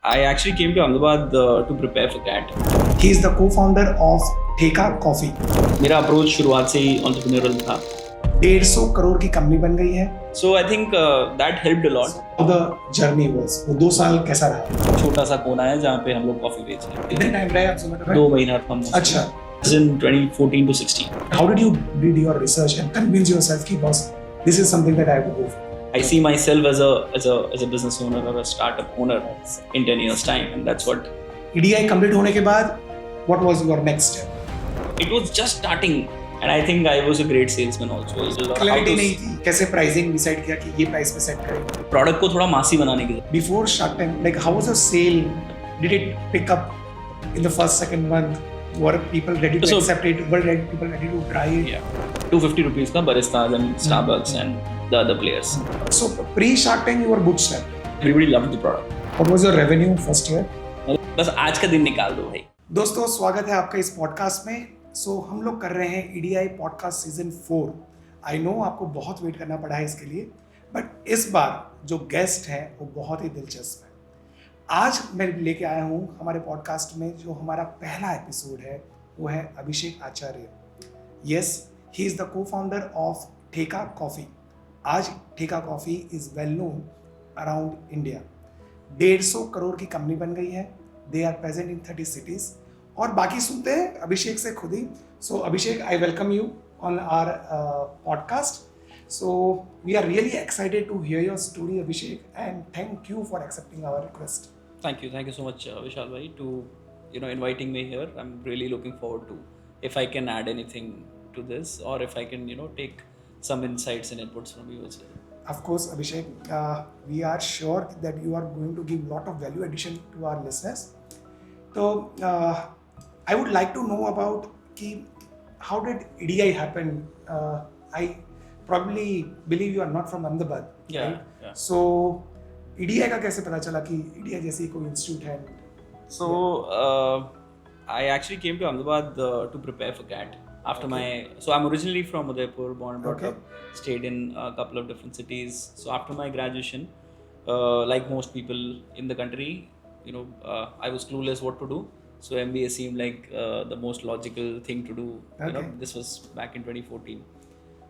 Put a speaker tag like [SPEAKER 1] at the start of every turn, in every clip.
[SPEAKER 1] I actually came to Ahmedabad to prepare for CAT.
[SPEAKER 2] He is the co-founder of Theka Coffee.
[SPEAKER 1] मेरा approach शुरुआत से ही entrepreneurial था.
[SPEAKER 2] 150 करोड़ की company बन गई है.
[SPEAKER 1] So I think that helped a lot.
[SPEAKER 2] How the journey was? वो 2 साल कैसा रहा?
[SPEAKER 1] छोटा सा कोना है जहाँ पे हम लोग कॉफी बेच रहे हैं.
[SPEAKER 2] कितने टाइम रहे आप जोमेटो में?
[SPEAKER 1] 2 महीना था.
[SPEAKER 2] अच्छा.
[SPEAKER 1] In 2014 to 16.
[SPEAKER 2] How did you did your research and convince yourself कि boss, this is something that I have to go for?
[SPEAKER 1] I see myself as a business owner or a startup owner in 10 years time, and that's what.
[SPEAKER 2] EDII complete होने के बाद, what was your next step?
[SPEAKER 1] It was just starting, and I think I was a great salesman also.
[SPEAKER 2] Clarity नहीं थी. कैसे pricing decide किया कि ये price पे set करेंगे?
[SPEAKER 1] Product को थोड़ा मासी बनाने के लिए.
[SPEAKER 2] Before Shark Tank, like how was the sale? Did it pick up in the first second month? Were people ready to accept it? Were people ready to try it?
[SPEAKER 1] Yeah. 250 rupees का baristas and Starbucks and the other players.
[SPEAKER 2] So pre-Shark Tank you were bootstrapped.
[SPEAKER 1] Everybody loved the product.
[SPEAKER 2] What was your revenue first year?
[SPEAKER 1] बस आज का दिन निकाल दो भाई.
[SPEAKER 2] दोस्तों स्वागत है आपका इस पॉडकास्ट में. हम लोग कर रहे हैं EDII podcast season 4. I know आपको बहुत वेट करना पड़ा है इसके लिए, बट इस बार जो गेस्ट है वो बहुत ही दिलचस्प है. आज मैं लेके आया हूँ हमारे पॉडकास्ट में जो हमारा पहला एपिसोड है वो है Abhishek Acharya. Yes, he is the co-founder of Theka Coffee. आज Theka Coffee is well known around India. 150 crore की कंपनी बन गई है. They are present in 30 cities. और बाकी सुनते हैं अभिषेक से खुद ही. So Abhishek, I welcome you on our podcast. So we are really excited to hear your story, Abhishek, and thank you for accepting our request.
[SPEAKER 1] Thank you so much, Vishal bhai, to inviting me here. I'm really looking forward to if I can add anything to this, or if I can take some insights and inputs from you as well.
[SPEAKER 2] Of course, Abhishek, we are sure that you are going to give lot of value addition to our listeners. So I would like to know about how did EDI happen. I probably believe you are not from Ahmedabad, right? Yeah. So EDI का कैसे पता चला कि EDI जैसी कोई institute है?
[SPEAKER 1] So I actually came to Ahmedabad to prepare for CAT after so I'm originally from Udaipur, born and brought up, stayed in a couple of different cities. So after my graduation, like most people in the country, I was clueless what to do. So MBA seemed like the most logical thing to do. This was back in 2014.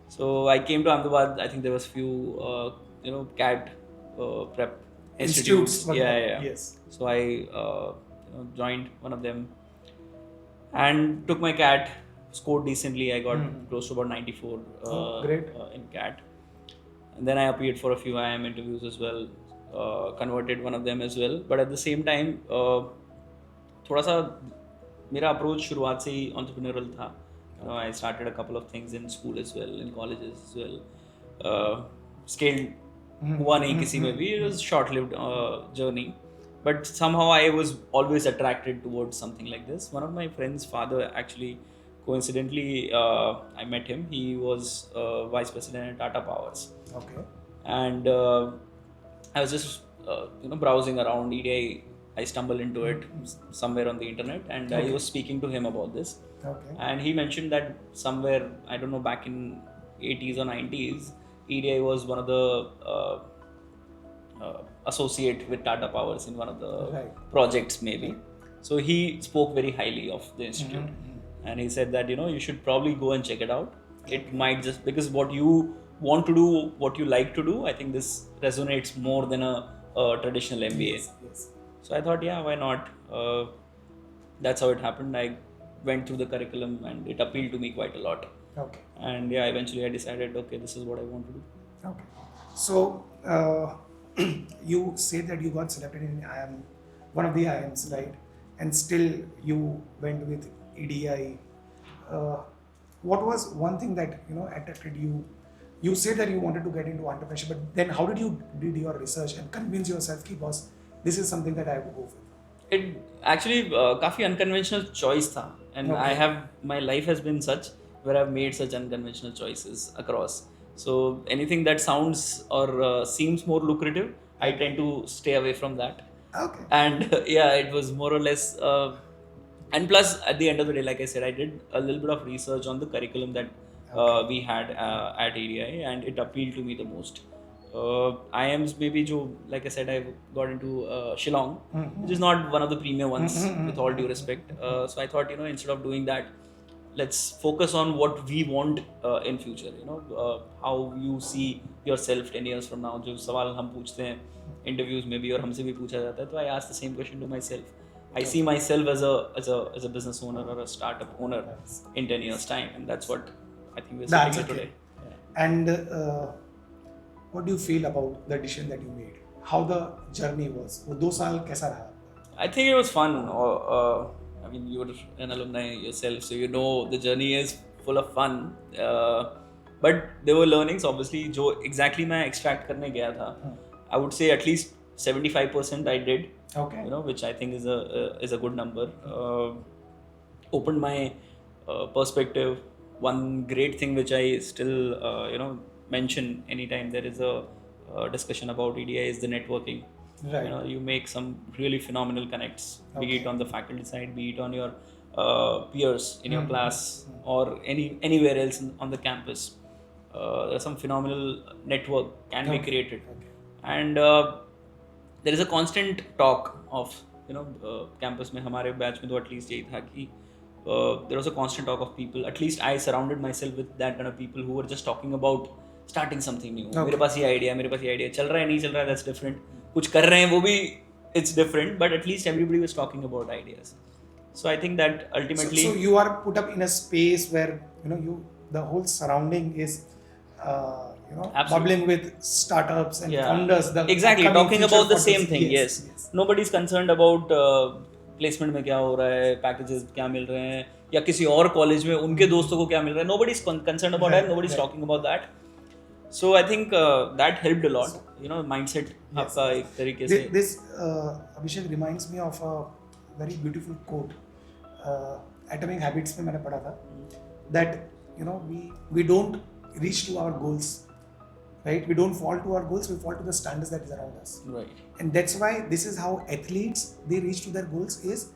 [SPEAKER 1] So I came to Ahmedabad. I think there was few, CAT prep institutes. Yeah.
[SPEAKER 2] Yes.
[SPEAKER 1] So I joined one of them and took my CAT. Scored decently. I got close to about 94 in CAT. And then I appeared for a few IIM interviews as well. Converted one of them as well. But at the same time, थोड़ा सा मेरा approach शुरुआत से ही entrepreneurial था. I started a couple of things in school as well, in colleges as well. Scaled हुआ नहीं किसी में भी. It was short-lived journey. But somehow I was always attracted towards something like this. One of my friend's father actually, coincidentally, I met him. He was vice president at Tata Powers.
[SPEAKER 2] Okay.
[SPEAKER 1] And I was just, browsing around EDI. I stumbled into it somewhere on the internet, and I was speaking to him about this.
[SPEAKER 2] Okay.
[SPEAKER 1] And he mentioned that somewhere, I don't know, back in 80s or 90s, EDI was one of the associate with Tata Powers in one of the projects maybe. So he spoke very highly of the institute. And he said that, you should probably go and check it out. It might just, because what you want to do, what you like to do, I think this resonates more than a traditional MBA.
[SPEAKER 2] Yes.
[SPEAKER 1] So I thought, yeah, why not? That's how it happened. I went through the curriculum and it appealed to me quite a lot.
[SPEAKER 2] Okay.
[SPEAKER 1] And yeah, eventually I decided, okay, this is what I want to do.
[SPEAKER 2] Okay. So you said that you got selected in IIM, one of the IIMs, right? And still you went with EDI. What was one thing that attracted you? You said that you wanted to get into entrepreneurship, but then how did you did your research and convince yourself कि boss, this is something that I have to go for?
[SPEAKER 1] It actually काफी unconventional choice था, and my life has been such where I've made such unconventional choices across. So anything that sounds or seems more lucrative, I tend to stay away from that.
[SPEAKER 2] Okay.
[SPEAKER 1] And it was more or less. And plus, at the end of the day, like I said, I did a little bit of research on the curriculum that we had at EDI, and it appealed to me the most. IIMs maybe jo, like I said, I got into Shillong, which is not one of the premier ones, with all due respect. So I thought, instead of doing that, let's focus on what we want in future. How you see yourself 10 years from now. जो सवाल हम पूछते हैं interviews में भी और हमसे भी पूछा जाता है, तो I ask the same question to myself. I see myself as a business owner or a startup owner in 10 years time, and that's what I think we're sitting here today. Yeah.
[SPEAKER 2] And what do you feel about the decision that you made? How the journey was? वो 2 साल कैसा रहा?
[SPEAKER 1] I think it was fun. I mean, you're an alumni yourself, so you know the journey is full of fun. But there were learnings, obviously, जो exactly मैं extract करने गया था. I would say at least 75% I did.
[SPEAKER 2] Okay.
[SPEAKER 1] Which I think is a good number. Opened my perspective. One great thing which I still mention anytime there is a discussion about EDI is the networking.
[SPEAKER 2] Right.
[SPEAKER 1] You make some really phenomenal connects, be it on the faculty side, be it on your peers in your class, or anywhere else on the campus. There's some phenomenal network can be created.
[SPEAKER 2] Okay.
[SPEAKER 1] And there is a constant talk of campus में हमारे batch में तो at least यही था कि there was a constant talk of people. At least I surrounded myself with that kind of people who were just talking about starting something new. मेरे पास ये idea चल रहा है नहीं चल रहा है, that's different. कुछ कर रहे हैं वो भी it's different, but at least everybody was talking about ideas. So I think that ultimately.
[SPEAKER 2] So you are put up in a space where the whole surrounding is bubbling with startups and founders.
[SPEAKER 1] Exactly, talking about the same thing. Yes. Nobody's concerned about placement में क्या हो रहा है, packages क्या मिल रहे हैं, या किसी और कॉलेज में उनके दोस्तों को क्या मिल रहा है. Nobody's concerned about that. Nobody's talking about that. So I think that helped a lot. Mindset आपका एक तरीके से.
[SPEAKER 2] This Abhishek reminds me of a very beautiful quote. Atomic Habits में मैंने पढ़ा था that we don't reach to our goals, right? We don't fall to our goals, we fall to the standards that is around us.
[SPEAKER 1] Right.
[SPEAKER 2] And that's why this is how athletes they reach to their goals is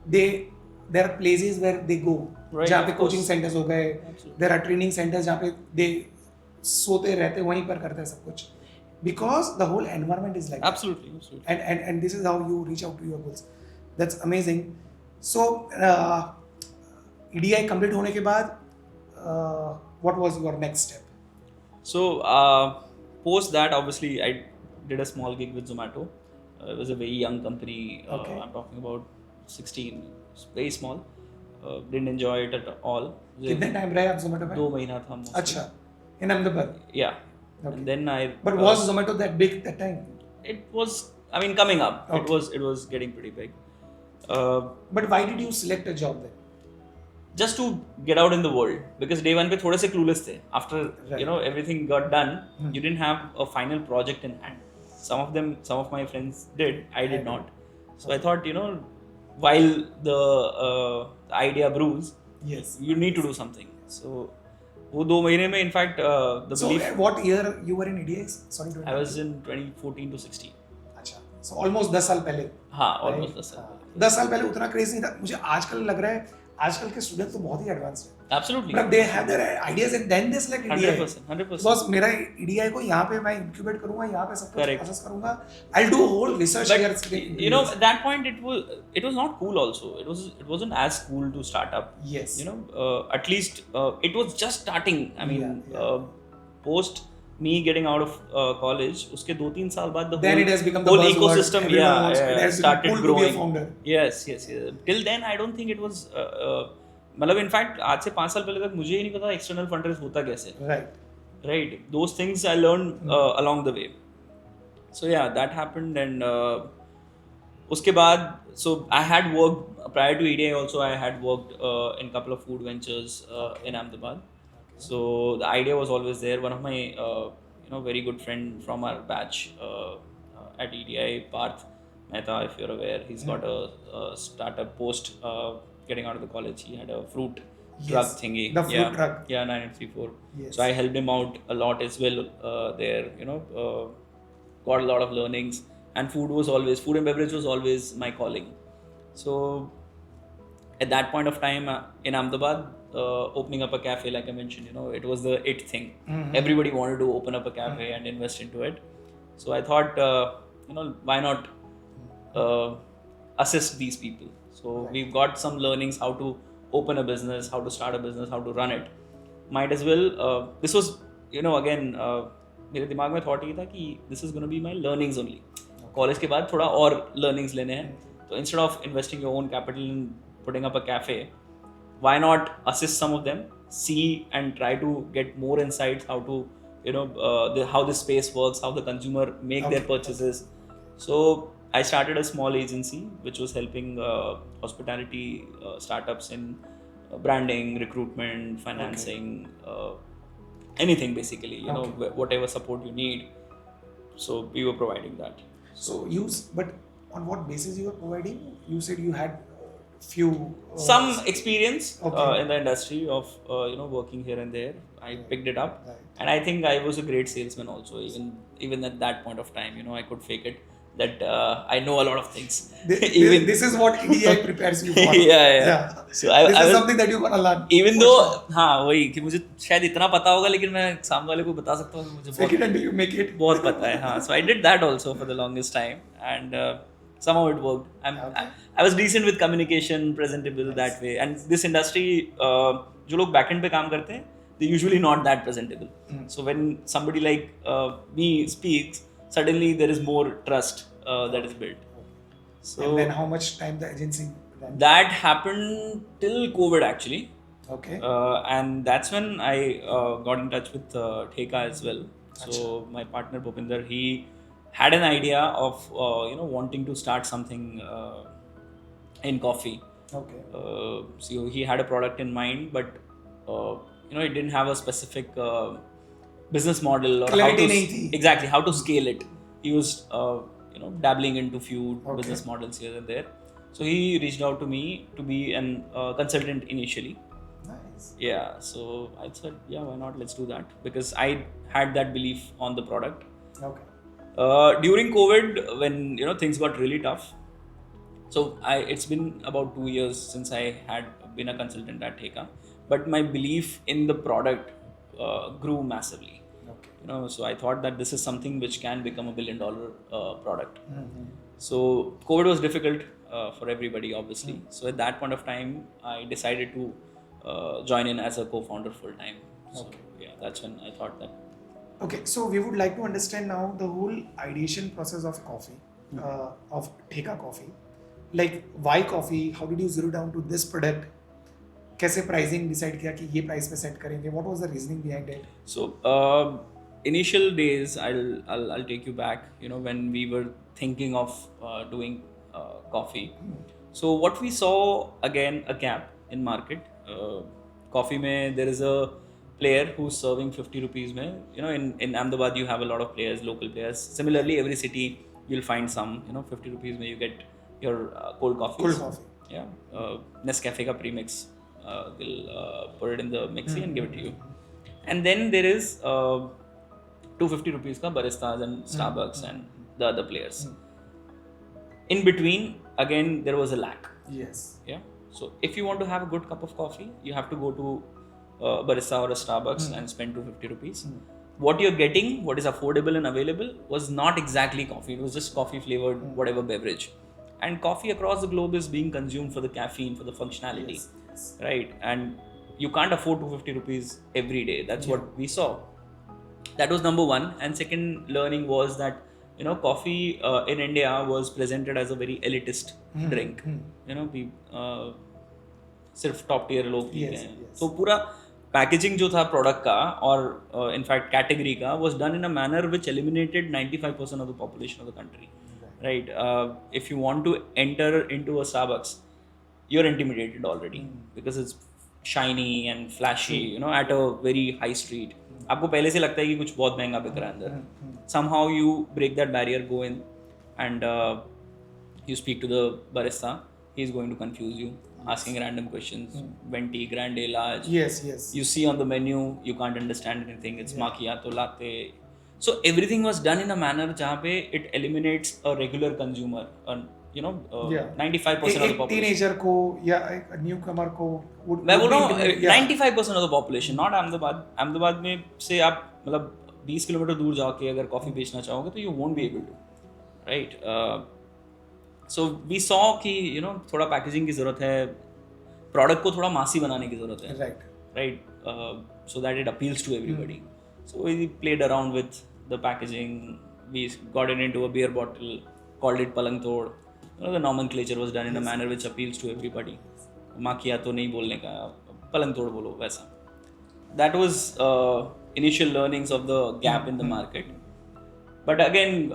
[SPEAKER 2] there are places where they go.
[SPEAKER 1] Right.
[SPEAKER 2] जहाँ पे coaching centers हो गए, there are training centers जहाँ पे they सोते रहते वहीं पर करते हैं सब कुछ. Because the whole environment is like
[SPEAKER 1] absolutely.
[SPEAKER 2] That. And this is how you reach out to your goals. That's amazing. So EDI complete होने के बाद what was your next step?
[SPEAKER 1] So post that, obviously I did a small gig with Zomato. It was a very young company.
[SPEAKER 2] Okay.
[SPEAKER 1] I'm talking about 16. It's very small. Didn't enjoy it at all.
[SPEAKER 2] कितने time रहे आप Zomato में?
[SPEAKER 1] 2 महीना था.
[SPEAKER 2] अच्छा. In Ahmedabad.
[SPEAKER 1] Yeah.
[SPEAKER 2] Okay.
[SPEAKER 1] And then I.
[SPEAKER 2] But was Zomato that big that time?
[SPEAKER 1] It was. I mean, coming up. Okay. It was getting pretty big.
[SPEAKER 2] But why did you select a job then?
[SPEAKER 1] Just to get out in the world, because day one पे थोड़े से clueless थे. After everything got done, you didn't have a final project in hand. Some of my friends did. I did not. So I thought, while the idea brews,
[SPEAKER 2] yes,
[SPEAKER 1] you need to do something. So वो 2 महीने में, in fact, the
[SPEAKER 2] so
[SPEAKER 1] belief.
[SPEAKER 2] What year you were in EDI? Sorry to interrupt.
[SPEAKER 1] I was in 2014 to 16.
[SPEAKER 2] अच्छा. So almost 10 साल पहले.
[SPEAKER 1] हाँ, almost 10 साल.
[SPEAKER 2] 10 साल पहले उतना क्रेज नहीं था. मुझे आजकल लग रहा है आजकल के स्टूडेंट तो बहुत ही एडवांस है.
[SPEAKER 1] Absolutely.
[SPEAKER 2] But they have their ideas and then they select EDI.
[SPEAKER 1] 100%.
[SPEAKER 2] बस मेरा EDI को यहाँ पे मैं incubate करूँगा, यहाँ पे सब कुछ process करूँगा. I'll do a whole research here.
[SPEAKER 1] At that point it was not cool also. It wasn't as cool to start up.
[SPEAKER 2] Yes.
[SPEAKER 1] At least it was just starting. I mean, post me getting out of college, उसके 2-3 साल बाद
[SPEAKER 2] then it has become the
[SPEAKER 1] whole
[SPEAKER 2] buzzword.
[SPEAKER 1] ecosystem started
[SPEAKER 2] cool
[SPEAKER 1] growing.
[SPEAKER 2] To be a founder.
[SPEAKER 1] Yes. Till then I don't think it was. मतलब in fact आज से 5 साल पहले तक मुझे ही नहीं पता external fundraise होता कैसे. Right. Those things I learned along the way. So yeah, that happened, and उसके बाद so I had worked prior to EDI also. I had worked in a couple of food ventures in Ahmedabad. So the idea was always there. One of my very good friend from our batch at EDI, Parth Mehta, if you're aware, he's got a startup post getting out of the college. He had a fruit truck thingy.
[SPEAKER 2] The fruit truck.
[SPEAKER 1] Yeah, 9834.
[SPEAKER 2] Yes.
[SPEAKER 1] So I helped him out a lot as well there. Got a lot of learnings, and food and beverage was always my calling. So at that point of time in Ahmedabad, opening up a cafe, like I mentioned, it was the it thing. Everybody wanted to open up a cafe and invest into it. So I thought, why not assist these people? So we've got some learnings how to open a business, how to start a business, how to run it. Might as well. This was, again, मेरे दिमाग में thought ये था कि this is going to be my learnings only. College के बाद थोड़ा और learnings लेने हैं. So instead of investing your own capital in putting up a cafe, why not assist some of them, see and try to get more insights how to, how the space works, how the consumer make their purchases. So I started a small agency which was helping hospitality startups in branding, recruitment, financing, anything basically, whatever support you need. So we were providing that.
[SPEAKER 2] So but on what basis you were providing? You said you had few
[SPEAKER 1] some experience in the industry of working here and there. I picked it up, and I think I was a great salesman also. Even at that point of time, I could fake it that I know a lot of things.
[SPEAKER 2] This is what EDI prepares you for.
[SPEAKER 1] Yeah. So
[SPEAKER 2] this is something that you're gonna learn.
[SPEAKER 1] Even though वही कि मुझे शायद इतना पता होगा, लेकिन मैं सामने वाले को बता सकता हूँ कि मुझे
[SPEAKER 2] fake it until you make it.
[SPEAKER 1] बहुत पता है. So I did that also for the longest time, and somehow it worked. I was decent with communication, presentable that way. And this industry, जो लोग backend पे काम करते हैं, they're usually not that presentable. So when somebody like me speaks, suddenly there is more trust that is built. So
[SPEAKER 2] and then how much time the agency ran?
[SPEAKER 1] That happened till COVID actually.
[SPEAKER 2] Okay.
[SPEAKER 1] And that's when I got in touch with Theka as well. So my partner Bhupinder, he had an idea of wanting to start something in coffee.
[SPEAKER 2] Okay.
[SPEAKER 1] So he had a product in mind, but he didn't have a specific business model or how to scale it. He was dabbling into few business models here and there. So he reached out to me to be an consultant initially.
[SPEAKER 2] Nice.
[SPEAKER 1] Yeah. So I said, yeah, why not? Let's do that, because I had that belief on the product.
[SPEAKER 2] Okay.
[SPEAKER 1] During COVID, when things got really tough, so it's been about 2 years since I had been a consultant at Theka, but my belief in the product grew massively.
[SPEAKER 2] Okay.
[SPEAKER 1] So I thought that this is something which can become $1 billion product. So COVID was difficult for everybody, obviously. So at that point of time, I decided to join in as a co-founder full time. So yeah, that's when I thought that.
[SPEAKER 2] Okay, so we would like to understand now the whole ideation process of coffee, of Theka Coffee. Like, why coffee? How did you zero down to this product? कैसे pricing decide किया कि ये price पे set करेंगे? What was the reasoning behind it?
[SPEAKER 1] So initial days, I'll take you back. When we were thinking of doing coffee. So what we saw, again, a gap in market. Coffee mein there is a player who's serving 50 rupees mein. In Ahmedabad you have a lot of players, local players. Similarly, every city you'll find some. 50 rupees mein you get your cold coffee.
[SPEAKER 2] Cold coffee.
[SPEAKER 1] Yeah. Nescafe ka premix. Will put it in the mixie and give it to you. And then there is 250 rupees ka baristas and Starbucks and the other players. In between, again, there was a lack.
[SPEAKER 2] Yes.
[SPEAKER 1] Yeah. So if you want to have a good cup of coffee, you have to go to a barista or a Starbucks and spend 250 rupees. What you're getting, what is affordable and available, was not exactly coffee. It was just coffee flavored whatever beverage. And coffee across the globe is being consumed for the caffeine, for the functionality. Yes. Right? And you can't afford 250 rupees every day. That's what we saw. That was number one. And second learning was that coffee in India was presented as a very elitist drink. सिर्फ top tier लोग पीते हैं. तो पूरा packaging जो था product का और इनफैक्ट कैटेगरी का was done in a manner which eliminated 95% of the population of the country. Right? If you want to enter into a Starbucks, you're intimidated already because it's shiny and flashy, at a very high street. आपको पहले से लगता है कि कुछ बहुत महंगा बिक रहा है अंदर. Somehow you break that barrier, go in and you speak to the barista. He's going to confuse you, asking random questions. Venti, grande, large.
[SPEAKER 2] Yes.
[SPEAKER 1] You see on the menu, you can't understand anything. It's macchiato, latte. So everything was done in a manner jahan pe it eliminates a regular consumer, 95% of the population.
[SPEAKER 2] Teenager को या एक newcomer को
[SPEAKER 1] मैं बोल रहा हूँ 95% of the population, not Ahmedabad में से आप मतलब 20 किलोमीटर दूर जाके अगर कॉफी बेचना चाहोगे तो you won't be able to, right. So we saw कि थोड़ा पैकेजिंग की जरूरत है, प्रोडक्ट को थोड़ा मासी बनाने की जरूरत है, right, so that it appeals to everybody. So we played around with the packaging. We got it into a beer bottle, called it palang tod. The nomenclature was done in a manner which appeals to everybody. Macchiato नहीं बोलने का, palang tod बोलो वैसा. That was initial learnings of the gap in the market. But again,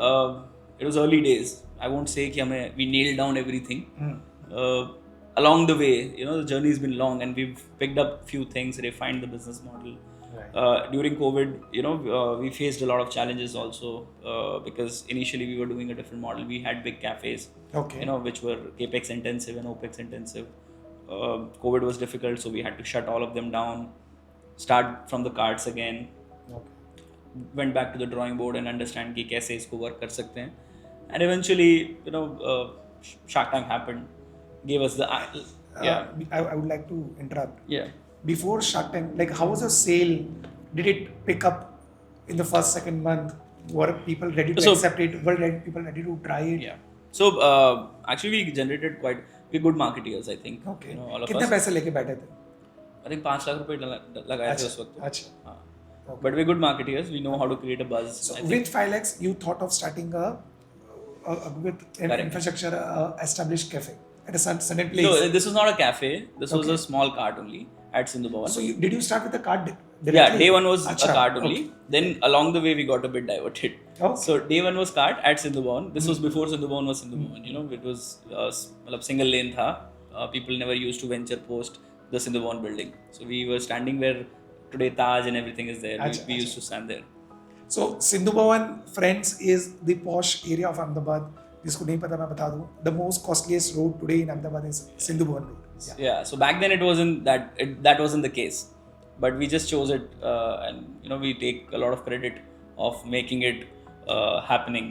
[SPEAKER 1] it was early days. I won't say कि we nailed down everything. Along the way, the journey has been long and we've picked up few things, refined the business model. Right. During COVID, we faced a lot of challenges also because initially we were doing a different model. We had big cafes, which were capex intensive and opex intensive. COVID was difficult, so we had to shut all of them down, start from the carts again. Went back to the drawing board and understand कि कैसे इसको work कर सकते हैं. And eventually, Shark Tank happened. Gave us the
[SPEAKER 2] I would like to interrupt.
[SPEAKER 1] Yeah.
[SPEAKER 2] Before Shark Tank, like how was your sale? Did it pick up in the first, second month? Were people ready to accept it? Were people ready to try it?
[SPEAKER 1] Yeah. So actually we generated quite good marketeers, I think.
[SPEAKER 2] Okay.
[SPEAKER 1] All of us.
[SPEAKER 2] कितने पैसे लेके बैठे थे?
[SPEAKER 1] I think 5 lakh रुपए लगाए थे उस वक्त.
[SPEAKER 2] अच्छा.
[SPEAKER 1] But we're good marketeers. We know how to create a buzz.
[SPEAKER 2] So with 5 lakhs, you thought of starting with an infrastructure established cafe at a certain place.
[SPEAKER 1] No, this was not a cafe. This was a small cart only at Sindhu Bhavan.
[SPEAKER 2] So did you start with the cart directly?
[SPEAKER 1] Yeah, day one was a cart only. Then along the way we got a bit diverted. So day one was cart at Sindhu Bhavan. This was before Sindhu Bhavan was Sindhu Bhavan. It was single lane tha. People never used to venture post the Sindhu Bhavan building. So we were standing where today Taj and everything is there. We used to stand there.
[SPEAKER 2] So Sindhu Bhavan, friends, is the posh area of Ahmedabad. जिसको नहीं पता मैं बता दूं. The most costliest road today in Ahmedabad is Sindhu Bhavan Road.
[SPEAKER 1] Yeah. So back then it wasn't that wasn't the case, but we just chose it, and we take a lot of credit of making it happening.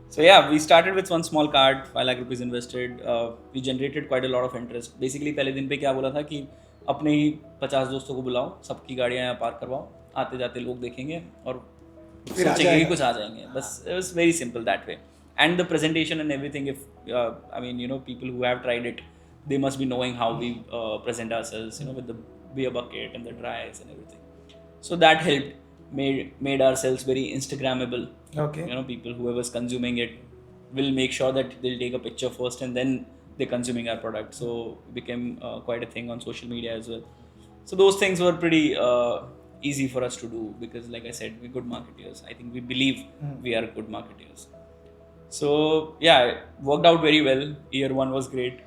[SPEAKER 1] So yeah, we started with one small cart, 5 lakh rupees invested. We generated quite a lot of interest. Basically पहले दिन पे क्या बोला था कि अपने ही 50 दोस्तों को बुलाओ, सबकी गाड़ियाँ यहाँ पार्क करवाओ, आते जाते लोग देखेंगे और सोचेंगे कि कुछ आ जाएंगे. बस it was very simple that way. And the presentation and everything, if people who have tried it, they must be knowing how we present ourselves, with the beer bucket and the dries and everything. So that helped, made ourselves very Instagrammable.
[SPEAKER 2] Okay.
[SPEAKER 1] People whoever's consuming it will make sure that they'll take a picture first and then they're consuming our product. So it became quite a thing on social media as well. So those things were pretty easy for us to do because, like I said, we're good marketeers. I think we believe we are good marketeers. So yeah, it worked out very well. Year 1 was great.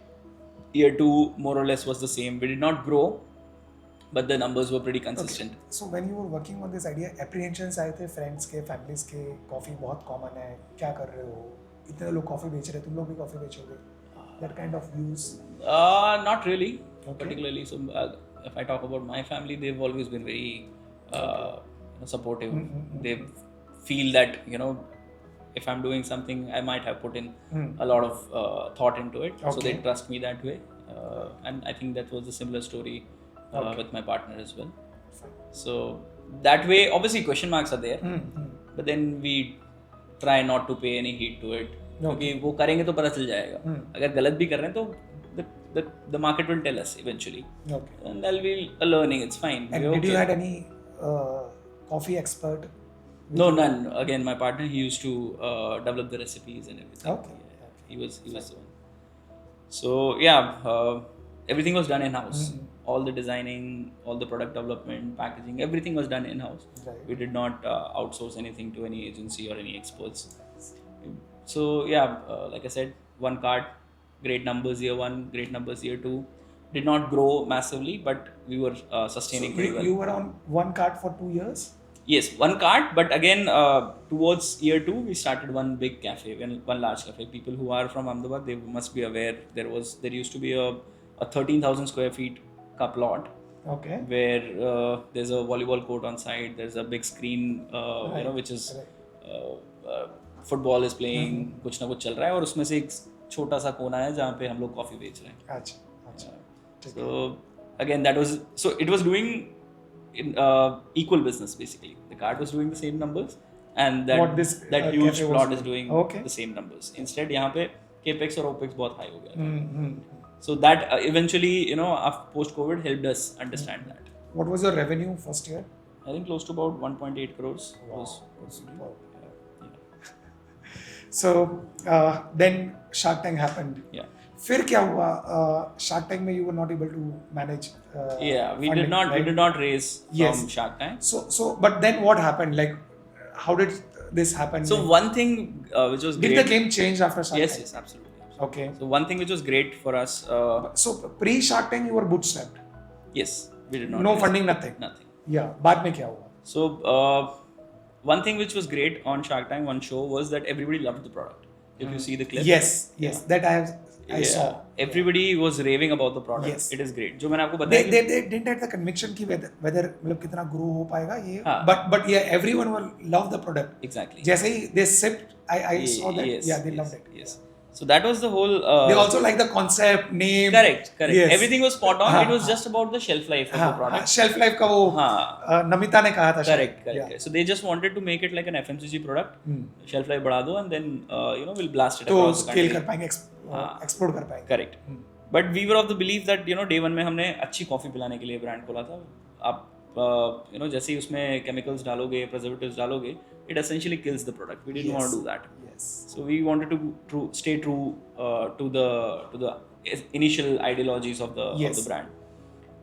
[SPEAKER 1] Year 2 more or less was the same. We did not grow, but the numbers were pretty consistent.
[SPEAKER 2] Okay. So when you were working on this idea, apprehensions आए थे friends के, families के, coffee बहुत common है, क्या कर रहे हो? इतने लोग coffee बेच रहे हैं, तुम लोग भी coffee बेचोगे? That kind of views?
[SPEAKER 1] Not really, particularly. So if I talk about my family, they've always been very supportive. They feel that if I'm doing something, I might have put in a lot of thought into it. So they trust me that way. And I think that was a similar story with my partner as well. So that way, obviously question marks are there. But then we try not to pay any heed to it. क्योंकि वो करेंगे तो पता चल जाएगा. अगर गलत भी कर रहे हैं तो the market will tell us eventually. And that'll be a learning. It's fine.
[SPEAKER 2] And did you had any coffee expert?
[SPEAKER 1] No, none. Again, my partner, he used to develop the recipes and everything.
[SPEAKER 2] Okay.
[SPEAKER 1] He was the one. So yeah, everything was done in house. All the designing, all the product development, packaging, everything was done in house.
[SPEAKER 2] Right.
[SPEAKER 1] We did not outsource anything to any agency or any experts. So yeah, like I said, one cart, great numbers year 1, great numbers year 2. Did not grow massively, but we were sustaining pretty well.
[SPEAKER 2] You were on one cart for 2 years?
[SPEAKER 1] Yes, one cart, but again, towards year 2, we started one big cafe, one large cafe. People who are from Ahmedabad, they must be aware there used to be a 13,000 square feet ka plot.
[SPEAKER 2] Okay.
[SPEAKER 1] Where there's a volleyball court on site. There's a big screen, which is football is playing, कुछ ना कुछ चल रहा है और उसमें से एक छोटा सा कोना है जहाँ पे हम लोग कॉफी बेच रहे हैं.
[SPEAKER 2] अच्छा.
[SPEAKER 1] So again, it was doing in equal business basically. The cart was doing the same numbers, and that huge plot is doing the same numbers. Instead, यहाँ पे capex और opex बहुत high हो गया. So that eventually, post COVID helped us understand that.
[SPEAKER 2] What was your revenue first year?
[SPEAKER 1] I think close to about 1.8 crores.
[SPEAKER 2] Wow.
[SPEAKER 1] was
[SPEAKER 2] So then Shark Tank happened.
[SPEAKER 1] Yeah.
[SPEAKER 2] फिर क्या हुआ? Shark Tank में you were not able to manage.
[SPEAKER 1] We
[SPEAKER 2] funding,
[SPEAKER 1] did not.
[SPEAKER 2] right?
[SPEAKER 1] We did not raise from Shark Tank.
[SPEAKER 2] So but then what happened? Like, how did this happen?
[SPEAKER 1] So one thing which was
[SPEAKER 2] did
[SPEAKER 1] great.
[SPEAKER 2] the game change after Shark Tank?
[SPEAKER 1] Yes, absolutely.
[SPEAKER 2] Okay.
[SPEAKER 1] So one thing which was great for us.
[SPEAKER 2] So pre Shark Tank you were bootstrapped.
[SPEAKER 1] Yes, we did not.
[SPEAKER 2] No funding, nothing.
[SPEAKER 1] Nothing.
[SPEAKER 2] Yeah. बाद में क्या हुआ?
[SPEAKER 1] So one thing which was great on Shark Tank, one show, was that everybody loved the product. If you see the clip.
[SPEAKER 2] Yes. That I saw.
[SPEAKER 1] Everybody was raving about the product.
[SPEAKER 2] Yes.
[SPEAKER 1] It is great. जो मैंने आपको बताया.
[SPEAKER 2] They didn't have the conviction कि whether मतलब कितना grow हो पाएगा ये. But yeah, everyone will love the product.
[SPEAKER 1] Exactly.
[SPEAKER 2] जैसे ही they sipped, I saw that.
[SPEAKER 1] Yes,
[SPEAKER 2] yeah, they loved it.
[SPEAKER 1] Yes. So that was the whole.
[SPEAKER 2] They also like the concept, name.
[SPEAKER 1] Correct.
[SPEAKER 2] Yes.
[SPEAKER 1] Everything was spot on. It was just about the shelf life of the product.
[SPEAKER 2] Shelf life का वो नमिता ने कहा था.
[SPEAKER 1] Correct. Yeah. So they just wanted to make it like an FMCG product. Shelf life बढ़ा दो and then we'll blast it across the country.
[SPEAKER 2] तो scale कर पाएंगे, explode कर पाएंगे.
[SPEAKER 1] Correct. But we were of the belief that day one में हमने अच्छी कॉफी पिलाने के लिए ब्रांड खोला था. आप जैसे ही उसमें chemicals डालोगे, preservatives डालोगे, it essentially kills the product. We didn't want to do that.
[SPEAKER 2] Yes.
[SPEAKER 1] So we wanted to stay true to the initial ideologies of the brand.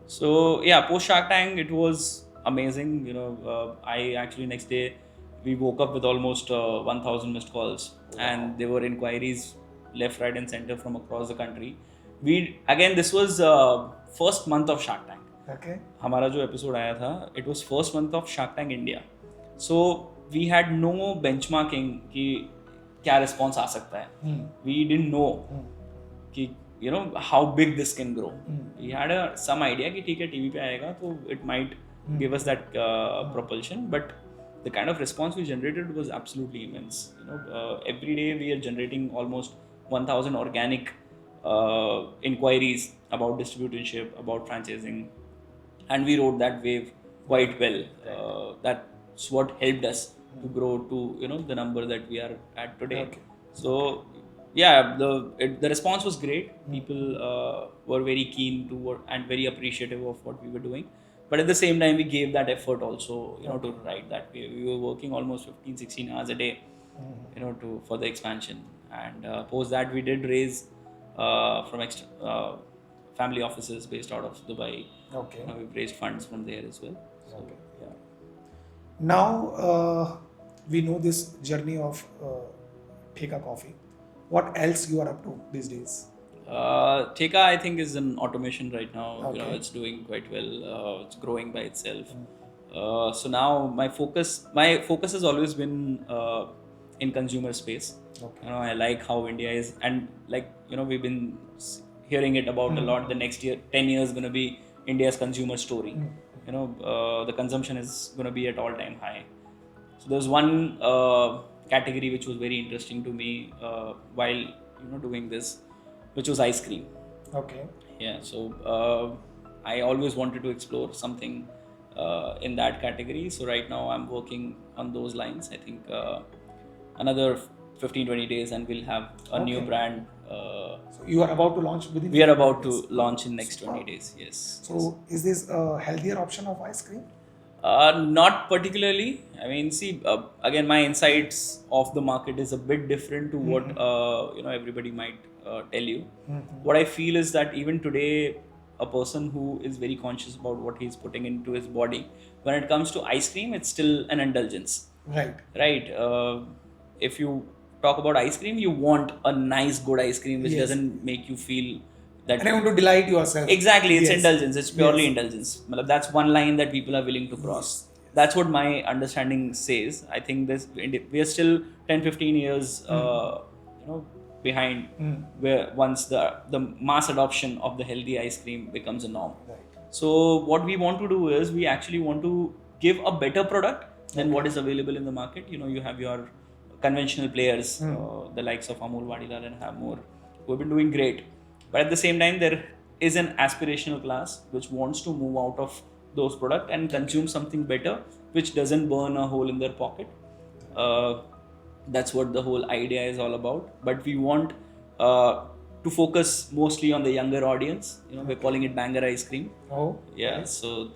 [SPEAKER 1] So yeah, post Shark Tank it was amazing. I actually next day we woke up with almost 1,000 missed calls, and there were inquiries left, right, and center from across the country. This was first month of Shark Tank.
[SPEAKER 2] Okay.
[SPEAKER 1] हमारा जो episode आया था, it was first month of Shark Tank India. So we had no benchmarking कि क्या response आ सकता है. We didn't know कि how big this can grow. We had some idea कि ठीक है TV पे आएगा तो it might give us that propulsion, but the kind of response we generated was absolutely immense. Every day we are generating almost 1,000 organic inquiries about distributorship, about franchising, and we rode that wave quite well. That's what helped us to grow to the number that we are at today.
[SPEAKER 2] Okay.
[SPEAKER 1] So yeah, the response was great. People were very keen to and very appreciative of what we were doing. But at the same time, we gave that effort also, to ride that wave. We were working almost 15-16 hours a day, for the expansion. And post that, we did raise from family offices based out of Dubai.
[SPEAKER 2] Okay.
[SPEAKER 1] We've raised funds from there as well. So,
[SPEAKER 2] Okay.
[SPEAKER 1] Yeah.
[SPEAKER 2] Now we know this journey of Theka Coffee. What else you are up to these days?
[SPEAKER 1] Theka, I think, is in automation right now.
[SPEAKER 2] Okay.
[SPEAKER 1] It's doing quite well. It's growing by itself. So now my focus has always been in consumer space.
[SPEAKER 2] Okay.
[SPEAKER 1] I like how India is, and we've been hearing it about a lot. The next year, 10 years, going to be India's consumer story. The consumption is going to be at all-time high. So there's one category which was very interesting to me while doing this, which was ice cream.
[SPEAKER 2] Okay.
[SPEAKER 1] Yeah. So I always wanted to explore something in that category. So right now I'm working on those lines. I think another 15-20 days and we'll have a new brand.
[SPEAKER 2] So you are about to launch within.
[SPEAKER 1] We are about to launch in next 20 days. Yes.
[SPEAKER 2] So is this a healthier option of ice cream?
[SPEAKER 1] Not particularly. I mean, see, again, my insights of the market is a bit different to what everybody might tell you. What I feel is that even today, a person who is very conscious about what he's putting into his body, when it comes to ice cream, it's still an indulgence. Right. If you talk about ice cream, you want a nice, good ice cream which doesn't make you feel that.
[SPEAKER 2] And you want to delight yourself.
[SPEAKER 1] Exactly, it's indulgence. It's purely indulgence. That's one line that people are willing to cross. That's what my understanding says. I think we are still 10-15 years behind where once the mass adoption of the healthy ice cream becomes a norm.
[SPEAKER 2] Right.
[SPEAKER 1] So what we want to do is we actually want to give a better product than what is available in the market. You have your conventional players, the likes of Amul, Vadilal and Hammoor, who have been doing great. But at the same time, there is an aspirational class which wants to move out of those products and consume something better, which doesn't burn a hole in their pocket. That's what the whole idea is all about. But we want to focus mostly on the younger audience. We're calling it banger ice cream.
[SPEAKER 2] Oh.
[SPEAKER 1] Yeah. Nice. So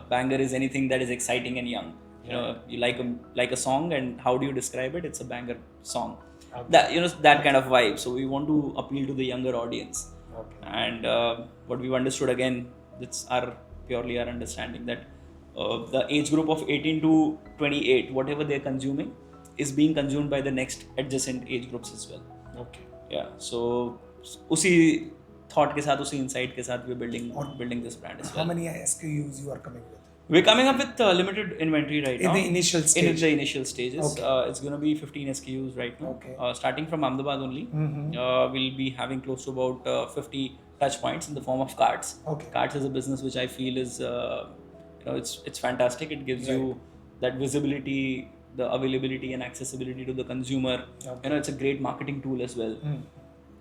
[SPEAKER 1] banger is anything that is exciting and young. You like a song, and how do you describe it? It's a banger song. Okay. That kind of vibe. So we want to appeal to the younger audience. Okay. And what we've understood, again, it's purely our understanding that the age group of 18 to 28, whatever they're consuming, is being consumed by the next adjacent age groups as well.
[SPEAKER 2] Okay.
[SPEAKER 1] Yeah. So उसी thought के साथ, उसी insight के साथ we're building this brand as well.
[SPEAKER 2] How many SKUs you are coming with?
[SPEAKER 1] We're coming up with limited inventory right now.
[SPEAKER 2] In the initial stage?
[SPEAKER 1] In the initial stages.
[SPEAKER 2] Okay.
[SPEAKER 1] It's going to be 15 SKUs right now.
[SPEAKER 2] Okay.
[SPEAKER 1] Starting from Ahmedabad only. We'll be having close to about 50 touch points in the form of carts. Okay. Carts is a business which I feel is, it's fantastic. It gives you that visibility, the availability and accessibility to the consumer. Okay. It's a great marketing tool as well.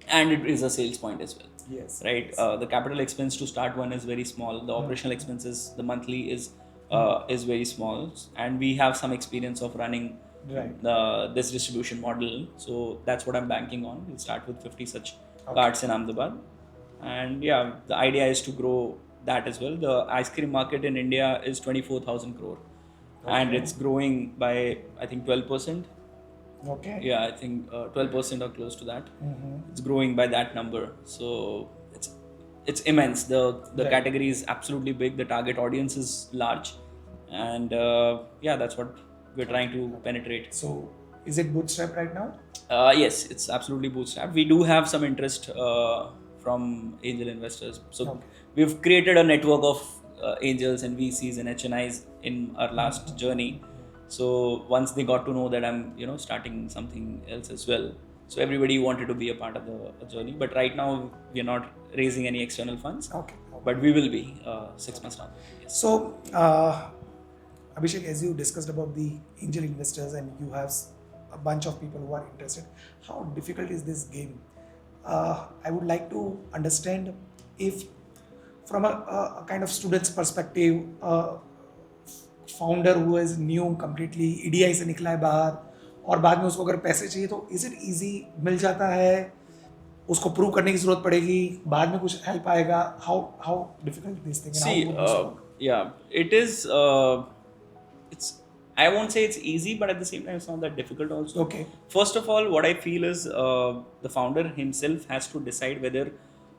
[SPEAKER 1] And it is a sales point as well.
[SPEAKER 2] Yes.
[SPEAKER 1] Right. Yes. The capital expense to start one is very small. The operational expenses, the monthly is very small, and we have some experience of running this distribution model. So that's what I'm banking on. We'll start with 50 such carts in Ahmedabad, and yeah, the idea is to grow that as well. The ice cream market in India is 24,000 crore, and it's growing by I think 12%.
[SPEAKER 2] Okay.
[SPEAKER 1] Yeah, I think 12% or close to that. It's growing by that number. So it's immense. The category is absolutely big. The target audience is large. And that's what we're trying to penetrate.
[SPEAKER 2] So is it bootstrap right now?
[SPEAKER 1] Yes, it's absolutely bootstrap. We do have some interest from angel investors. So we've created a network of angels and VCs and HNIs in our last journey. So once they got to know that I'm, starting something else as well. So everybody wanted to be a part of the journey. But right now we are not raising any external funds. Okay. But we will be 6 months down. Yes.
[SPEAKER 2] So Abhishek, as you discussed about the angel investors and you have a bunch of people who are interested, how difficult is this game? I would like to understand if from a kind of student's perspective, founder who is new completely EDII से निकला है बाहर और बाद में उसको अगर पैसे चाहिए तो इज इट ईजी मिल जाता है, उसको प्रूव करने की जरूरत पड़ेगी, बाद में कुछ हेल्प आएगा? How difficult this thing?
[SPEAKER 1] See, it is I won't say it's easy, but at the same time it's not that difficult also.
[SPEAKER 2] Okay.
[SPEAKER 1] First of all, what I feel is the founder himself has to decide whether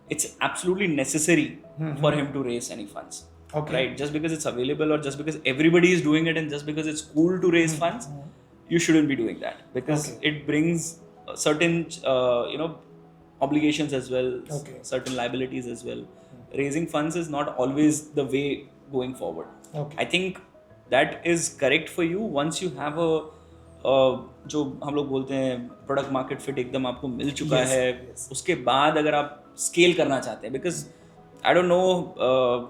[SPEAKER 1] it's absolutely necessary for him to raise any funds. Okay. Right? Just because it's available or just because everybody is doing it and just because it's cool to raise funds, you shouldn't be doing that because it brings certain obligations as well, certain liabilities as well. Raising funds is not always the way going forward. I think that is correct for you once you have a जो हम लोग बोलते हैं product market fit एकदम आपको मिल चुका है, उसके बाद अगर आप स्केल करना चाहते हैं, because I don't know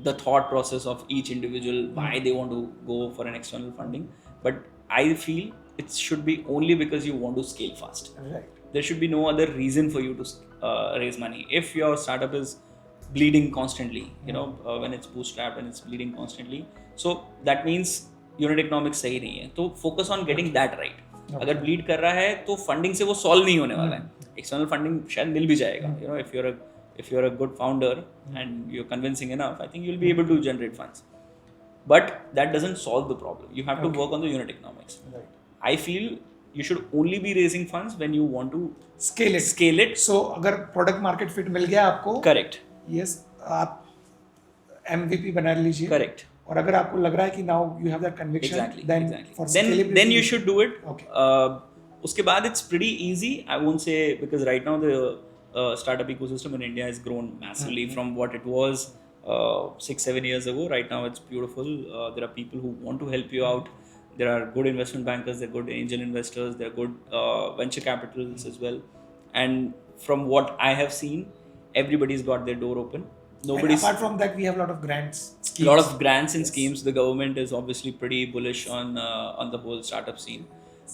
[SPEAKER 1] the thought process of each individual, why they want to go for an external funding, but I feel it should be only because you want to scale fast. Right. There should be no other reason for you to raise money. If your startup is bleeding constantly, when it's bootstrapped and it's bleeding constantly, so that means unit economics सही नहीं है, तो focus on getting that right. अगर bleed कर रहा है तो funding से वो solve नहीं होने वाला है. External funding शायद मिल भी जाएगा. If you're a good founder and you're convincing enough, I think you'll be able to generate funds. But that doesn't solve the problem. You have to work on the unit economics. Right. I feel you should only be raising funds when you want to scale it.
[SPEAKER 2] So अगर product market fit मिल गया आपको,
[SPEAKER 1] correct.
[SPEAKER 2] Yes, आप MVP बना लीजिए.
[SPEAKER 1] Correct.
[SPEAKER 2] और अगर आपको लग रहा है कि now you have that conviction,
[SPEAKER 1] then you should do it. Okay. उसके बाद it's pretty easy. I won't say, because right now the startup ecosystem in India has grown massively from what it was 6-7 years ago. Right now it's beautiful. There are people who want to help you out. There are good investment bankers, there are good angel investors, there are good venture capitals as well. And from what I have seen, everybody's got their door open.
[SPEAKER 2] And apart from that, we have a lot of grants, schemes.
[SPEAKER 1] A lot of grants and schemes. The government is obviously pretty bullish on the whole startup scene.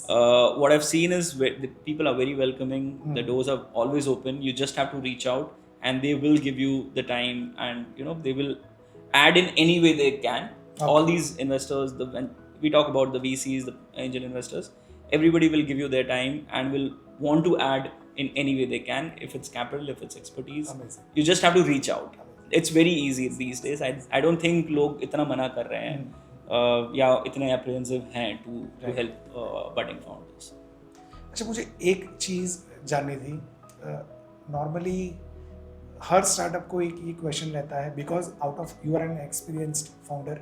[SPEAKER 1] What I've seen is the people are very welcoming. The doors are always open. You just have to reach out, and they will give you the time, and they will add in any way they can. All these investors, when we talk about the VCs, the angel investors, everybody will give you their time and will want to add in any way they can. If it's capital, if it's expertise, you just have to reach out. It's very easy these days. I don't think लोग इतना मना कर रहे हैं या इतने apprehensive हैं to help budding founders.
[SPEAKER 2] अच्छा, मुझे एक चीज़ जाननी थी. नॉर्मली हर स्टार्टअप को एक ही क्वेश्चन रहता है, because out of you are an experienced founder,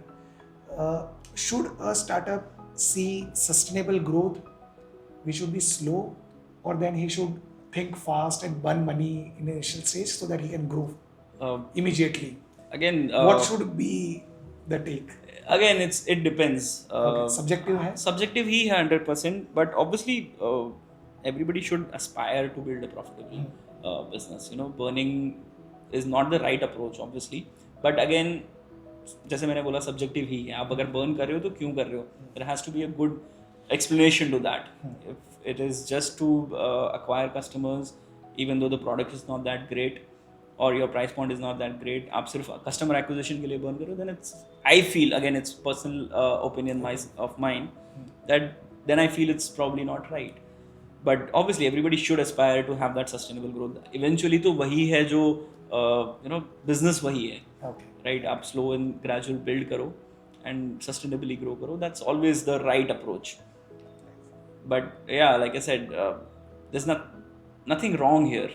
[SPEAKER 2] should a startup see sustainable growth, we should be slow, or then he should think fast and burn money in the initial stage so that he can grow immediately?
[SPEAKER 1] Again,
[SPEAKER 2] what should be the take?
[SPEAKER 1] Again, it depends.
[SPEAKER 2] Subjective hai?
[SPEAKER 1] Subjective ही है 100%, but obviously everybody should aspire to build a profitable business. Burning is not the right approach, obviously, but again, जैसे मैंने बोला, subjective ही है. आप अगर burn कर रहे हो तो क्यों कर रहे हो? There has to be a good explanation to that. If it is just to acquire customers, even though the product is not that great or your price point is not that great, आप सिर्फ customer acquisition के लिए burn करो, then I feel, again, it's personal opinion of mine, that then I feel it's probably not right. But obviously everybody should aspire to have that sustainable growth. Eventually तो वही है जो business वही है, right? आप slow and gradual build करो and sustainably grow करो. That's always the right approach. But yeah, like I said, there's nothing wrong here.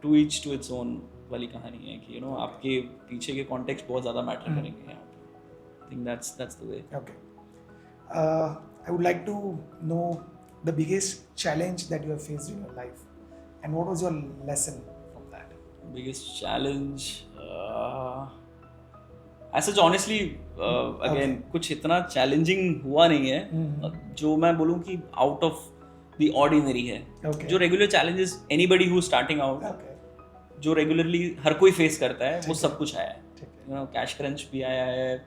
[SPEAKER 1] To each to its own वाली कहानी है कि आपके पीछे के context बहुत ज़्यादा matter करेंगे यहाँ पे. I think that's the way.
[SPEAKER 2] Okay. I would like to know the biggest challenge that you have faced in your life, and what was your lesson from that?
[SPEAKER 1] Biggest challenge. As such, honestly, again, कुछ इतना challenging हुआ नहीं है जो मैं बोलूँ कि out of the ordinary है. जो regular challenges anybody who's starting out, जो regularly हर कोई face करता है, वो सब कुछ आया है. Cash crunch भी आया है,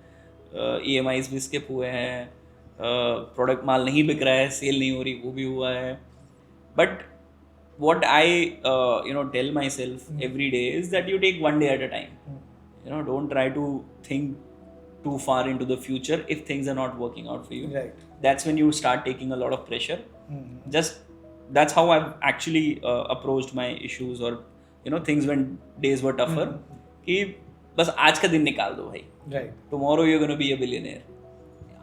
[SPEAKER 1] EMIs भी skip हुए हैं, product माल नहीं बिक रहा है, sale नहीं हो रही, वो भी हुआ है. But what I tell myself every day is that you take one day at a time. Don't try to think too far into the future if things are not working out for you.
[SPEAKER 2] Right.
[SPEAKER 1] That's when you start taking a lot of pressure. That's how I've actually approached my issues, or things when days were tougher. कि बस आज का दिन निकाल दो भाई.
[SPEAKER 2] Right.
[SPEAKER 1] Tomorrow you're going to be a billionaire.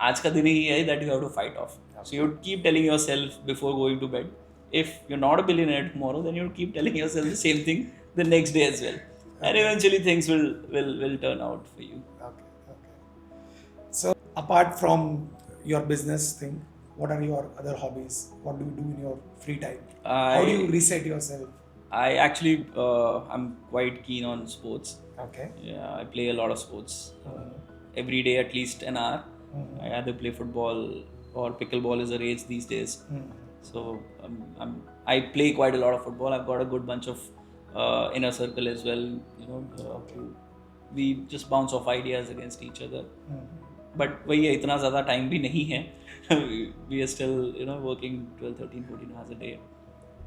[SPEAKER 1] आज का दिन ही है that you have to fight off. So you keep telling yourself before going to bed. If you're not a billionaire tomorrow, then you keep telling yourself the same thing the next day as well. And eventually things will turn out for you.
[SPEAKER 2] Okay. So apart from your business thing, what are your other hobbies? What do you do in your free time? How do you reset yourself?
[SPEAKER 1] I actually I'm quite keen on sports.
[SPEAKER 2] Okay.
[SPEAKER 1] Yeah, I play a lot of sports. Every day at least an hour. I either play football or pickleball is a rage these days. So I play quite a lot of football. I've got a good bunch of inner circle as well. We just bounce off ideas against each other. But वही है, इतना ज़्यादा time भी नहीं है. We are still working 12, 13, 14 hours a day,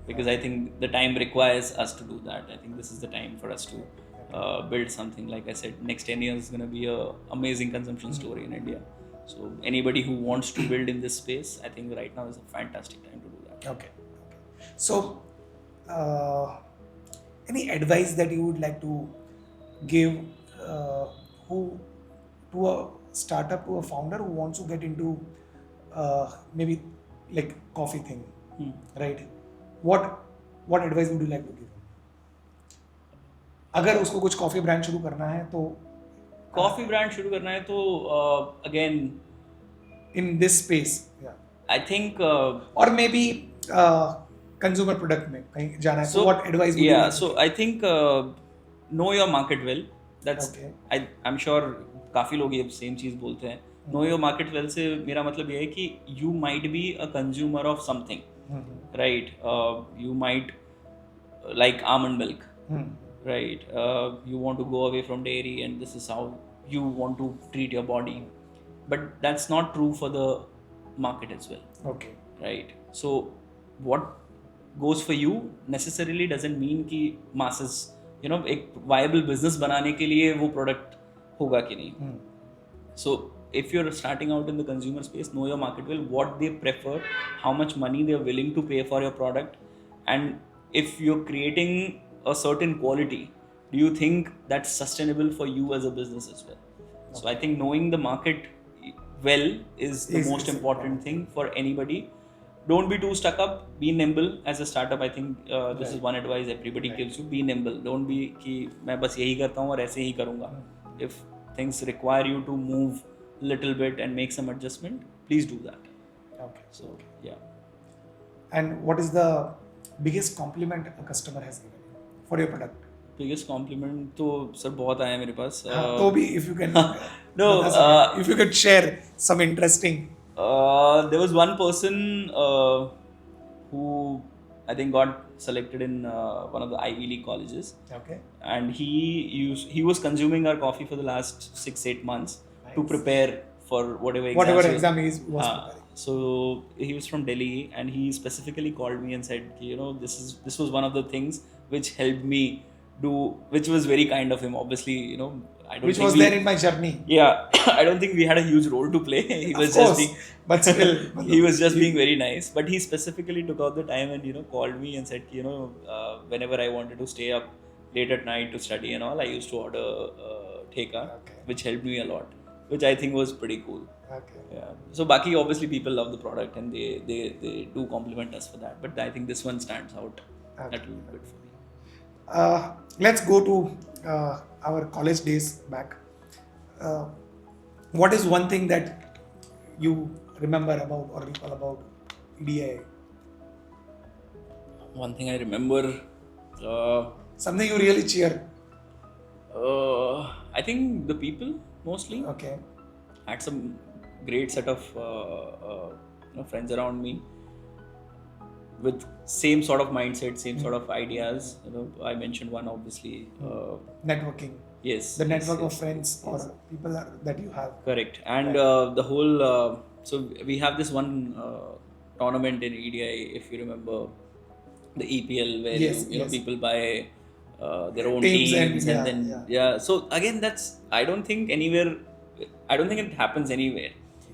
[SPEAKER 1] because I think the time requires us to do that. I think this is the time for us to build something. Like I said, next 10 years is going to be a amazing consumption story in India. So anybody who wants to build in this space, I think right now is a fantastic time to do that.
[SPEAKER 2] Okay. So any advice that you would like to give to a startup, to a founder who wants to get into maybe like coffee thing, right? What advice would you like to give? अगर उसको कुछ coffee brand शुरू करना है तो again in this space,
[SPEAKER 1] I think
[SPEAKER 2] or maybe consumer product में कहीं जाना है, so what advice would you like?
[SPEAKER 1] So I think know your market well. That's okay. I'm sure काफी लोग ये सेम चीज बोलते हैं. Know your market well से मेरा मतलब ये है कि you might be a consumer of something, right? You might like almond milk, right? You want to go away from dairy and this is how you want to treat your body, but that's not true for the market as well.
[SPEAKER 2] Okay.
[SPEAKER 1] right? So what goes for you necessarily doesn't mean कि masses, एक viable business बनाने के लिए वो product होगा कि नहीं. So if you're starting out in the consumer space, know your market well, what they prefer, how much money they're willing to pay for your product, and if you're creating a certain quality, do you think that's sustainable for you as a business as well? So I think knowing the market well is the most important thing for anybody. Don't be too stuck up, be nimble as a startup. I think this is one advice everybody gives you, be nimble. Don't be कि मैं बस यही करता हूँ और ऐसे ही करूँगा. If things require you to move little bit and make some adjustment, please do that.
[SPEAKER 2] Okay.
[SPEAKER 1] So yeah.
[SPEAKER 2] And what is the biggest compliment a customer has given you for your product?
[SPEAKER 1] Biggest compliment तो sir बहुत आया मेरे पास.
[SPEAKER 2] तो भी if you can
[SPEAKER 1] no,
[SPEAKER 2] if you could share some interesting.
[SPEAKER 1] There was one person who I think got selected in one of the Ivy League colleges.
[SPEAKER 2] Okay.
[SPEAKER 1] And he was consuming our coffee for the last 6-8 months to prepare for whatever
[SPEAKER 2] exam he was preparing.
[SPEAKER 1] So he was from Delhi, and he specifically called me and said, this was one of the things which helped me do, which was very kind of him. Obviously, I don't.
[SPEAKER 2] Which was there in my journey.
[SPEAKER 1] Yeah, I don't think we had a huge role to play. He was
[SPEAKER 2] just being, but still,
[SPEAKER 1] he was just being very nice. But he specifically took out the time and called me and said, whenever I wanted to stay up late at night to study and all, I used to order Theka, which helped me a lot, which I think was pretty cool.
[SPEAKER 2] Okay.
[SPEAKER 1] Yeah. So Baki, obviously people love the product and they do compliment us for that. But I think this one stands out a little bit for me.
[SPEAKER 2] Let's go to our college days back. What is one thing that you remember about or recall about EDII?
[SPEAKER 1] One thing I remember.
[SPEAKER 2] Something you really cheer.
[SPEAKER 1] I think the people mostly.
[SPEAKER 2] Okay.
[SPEAKER 1] Had some great set of friends around me with same sort of mindset, same sort of ideas. I mentioned one obviously.
[SPEAKER 2] Networking.
[SPEAKER 1] Yes.
[SPEAKER 2] The network of friends or people that you have.
[SPEAKER 1] Correct. And the whole. So we have this one tournament in EDI, if you remember, the EPL, where people buy their own teams and then So again, I don't think it happens anywhere.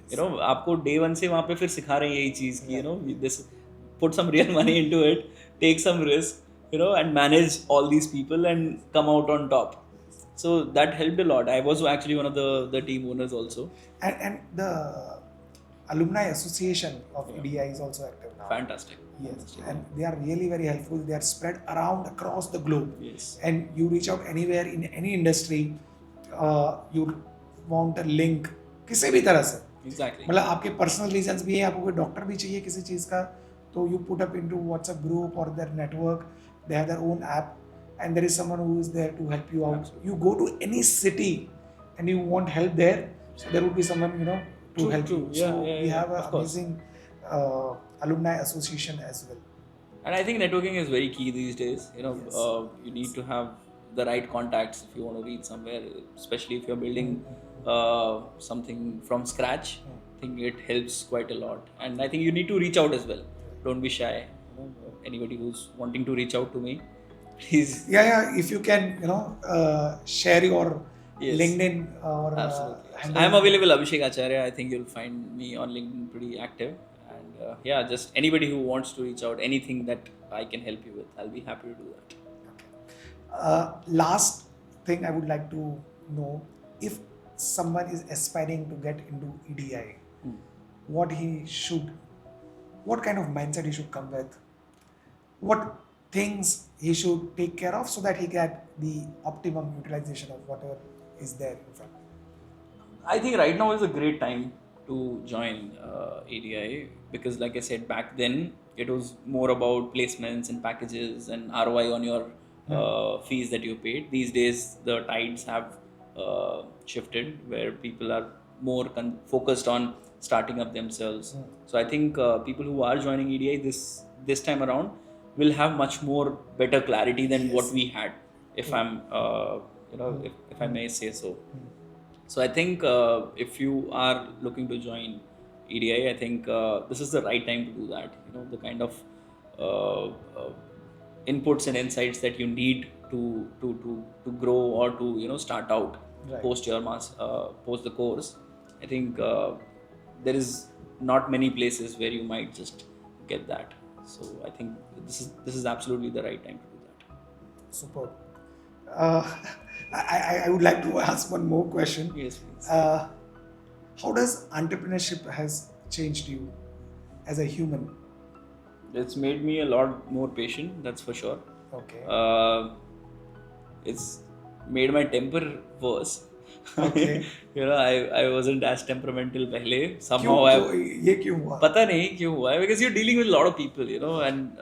[SPEAKER 1] आपको day one से वहाँ पे फिर सिखा रहे हैं यही चीज़ कि this put some real money into it, take some risk, and manage all these people and come out on top. So that helped a lot. I was actually one of the team owners also.
[SPEAKER 2] And the alumni association of EDI is also active now.
[SPEAKER 1] Fantastic.
[SPEAKER 2] Yes,
[SPEAKER 1] Fantastic.
[SPEAKER 2] and they are really very helpful. They are spread around across the globe.
[SPEAKER 1] Yes.
[SPEAKER 2] And you reach out anywhere in any industry, you want a link किसी भी तरह से.
[SPEAKER 1] Exactly.
[SPEAKER 2] मतलब आपके personal reasons भी हैं, आपको कोई डॉक्टर भी चाहिए किसी चीज़ का, तो you put up into WhatsApp group or their network. They have their own app, and there is someone who is there to help you out. Absolutely. You go to any city, and you want help there, so there would be someone to help you.
[SPEAKER 1] Yeah,
[SPEAKER 2] so we have an amazing alumni association as well.
[SPEAKER 1] And I think networking is very key these days. You need to have the right contacts if you want to reach somewhere, especially if you're building something from scratch. I think it helps quite a lot. And I think you need to reach out as well. Don't be shy. Anybody who's wanting to reach out to me, please.
[SPEAKER 2] Yeah. If you can, share your LinkedIn or
[SPEAKER 1] absolutely. I'm available, Abhishek Acharya. I think you'll find me on LinkedIn pretty active. And just anybody who wants to reach out, anything that I can help you with, I'll be happy to do that.
[SPEAKER 2] Okay. Last thing I would like to know, if someone is aspiring to get into EDI, what kind of mindset he should come with, what things he should take care of so that he get the optimum utilization of whatever is there in front.
[SPEAKER 1] I think right now is a great time to join EDI because, like I said, back then it was more about placements and packages and ROI on your fees that you paid. These days the tides have shifted where people are more focused on starting up themselves. So I think people who are joining EDI this time around will have much more better clarity than what we had, if I'm if I may say so. So I think if you are looking to join EDI, I think this is the right time to do that. You know, the kind of uh, uh, inputs and insights that you need to grow or to start out post your post the course. I think there is not many places where you might just get that. So I think this is absolutely the right time to do that.
[SPEAKER 2] Superb. Uh, I would like to ask one more question.
[SPEAKER 1] Yes, please.
[SPEAKER 2] How does entrepreneurship has changed you as a human?
[SPEAKER 1] It's made me a lot more patient, that's for sure.
[SPEAKER 2] Okay.
[SPEAKER 1] It's made my temper worse.
[SPEAKER 2] Okay.
[SPEAKER 1] You know, I wasn't as temperamental पहले. Somehow
[SPEAKER 2] ये क्यों हुआ?
[SPEAKER 1] पता नहीं क्यों हुआ है, because you're dealing with a lot of people, you know, and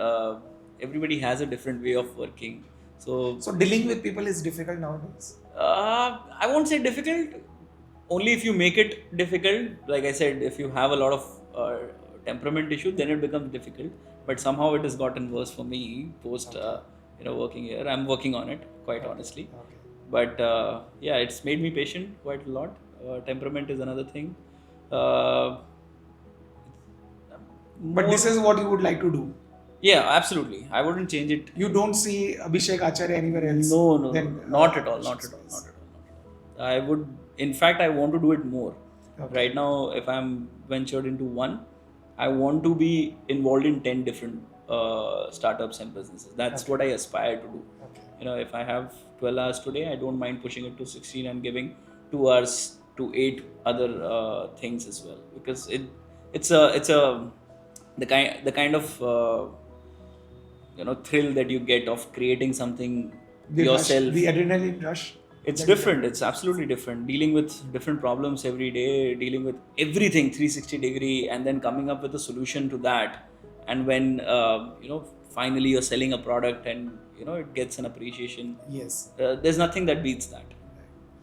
[SPEAKER 1] everybody has a different way of working. So
[SPEAKER 2] dealing with people is difficult nowadays?
[SPEAKER 1] I won't say difficult. Only if you make it difficult. Like I said, if you have a lot of temperament issue, then it becomes difficult. But somehow it has gotten worse for me post working here. I'm working on it, quite honestly.
[SPEAKER 2] Okay.
[SPEAKER 1] But yeah, it's made me patient quite a lot. Temperament is another thing.
[SPEAKER 2] But this is what you would like to do?
[SPEAKER 1] Yeah, absolutely. I wouldn't change it.
[SPEAKER 2] You don't see Abhishek Acharya anywhere else?
[SPEAKER 1] No, not at all. Not at all. I would, in fact, I want to do it more. Okay. Right now, if I'm ventured into one, I want to be involved in 10 different startups and businesses. That's what I aspire to do. Okay. You know, if I have 12 hours today, I don't mind pushing it to 16 and giving 2 hours to 8 other things as well, because it's the kind of thrill that you get of creating something yourself.
[SPEAKER 2] The adrenaline rush.
[SPEAKER 1] It's different. It's absolutely different. Dealing with different problems every day, dealing with everything 360 degree, and then coming up with a solution to that. And when finally you're selling a product and it gets an appreciation.
[SPEAKER 2] Yes.
[SPEAKER 1] There's nothing that beats that.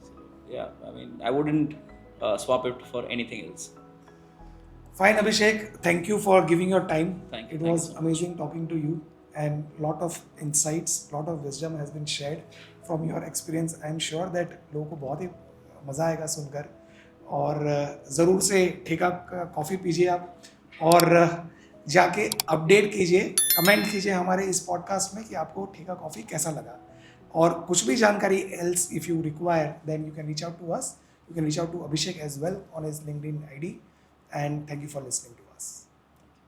[SPEAKER 1] So, yeah, I mean, I wouldn't swap it for anything else.
[SPEAKER 2] Fine, Abhishek. Thank you for giving your time.
[SPEAKER 1] Thank you.
[SPEAKER 2] It was amazing talking to you, and lot of insights, lot of wisdom has been shared from your experience. I am sure that लोगों को बहुत ही मज़ा आएगा सुनकर, और ज़रूर से ठेका कॉफ़ी पीजिए आप, और जाके अपडेट कीजिए, कमेंट कीजिए हमारे इस पॉडकास्ट में कि आपको ठेका कॉफ़ी कैसा लगा, और कुछ भी जानकारी else if you require, then you can reach out to us. You can reach out to Abhishek as well on his LinkedIn ID. And thank you for listening to us.